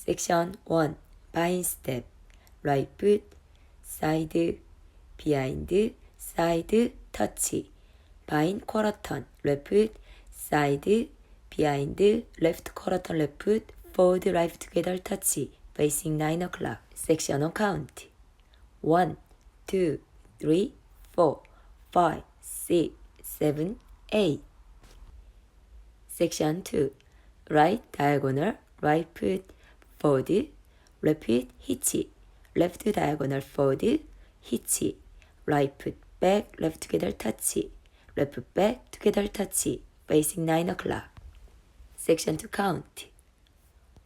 Section 1. Behind step. Right foot, side, behind, side, touch. Behind quarter turn. Left foot, side, behind, left quarter turn, left foot, forward, right together, touch. Facing 9 o'clock. Section on count. 1, 2, 3, 4, 5, 6, 7, 8. Section 2. Right diagonal, right foot, forward, left foot, hitch. Left diagonal, forward, hitch. Right foot back, left together, touch. Left foot back, together, touch. Facing 9 o'clock. Section 2 count.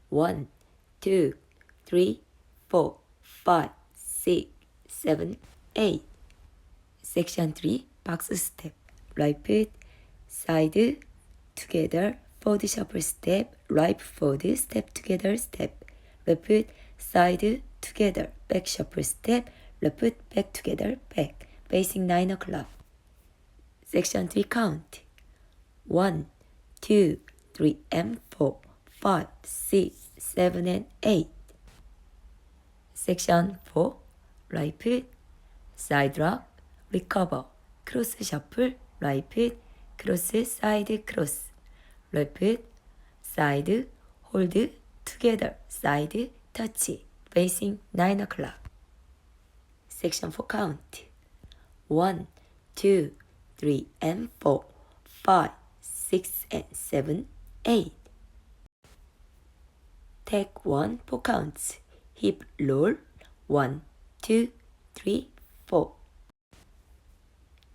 1, 2, 3, 4, 5, 6, 7, 8. Section 3 box step. Right foot, side, together, forward shuffle step, right forward, step together, step. Left foot, side, together, back shuffle step, left foot, back together, back. Facing 9 o'clock. Section 3 count. 1, 2, 3, and 4, 5, 6, 7, and 8. Section 4. Right foot, side drop, recover, cross shuffle, right foot, cross, side, cross. Left foot, side, hold, together, side, touch. Facing 9 o'clock. Section 4 count. 1, 2, 3, and 4, 5, 6, and 7, 8. Take 1 4 counts. Hip roll. 1, 2, 3, 4.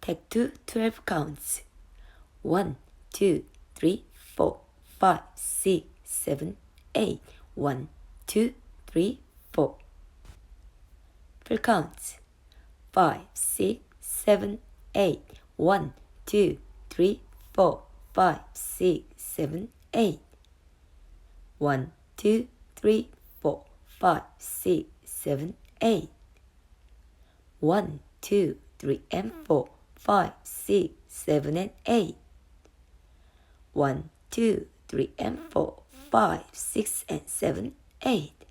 Take 2 12 counts. 1, 2, 3, 4, 5, 6, 7, 8. 1, 2, 3, 4. Full counts. 5, 6, 7, 8. 1, 2, 3, 4, 5, 6, 7, 8. 1, 2, 3, 4, 5, 6, 7, 8. 1, 2, 3, and 4, 5, 6, 7, and 8. 1, 2, 3, and 4, 5, 6, and 7, 8.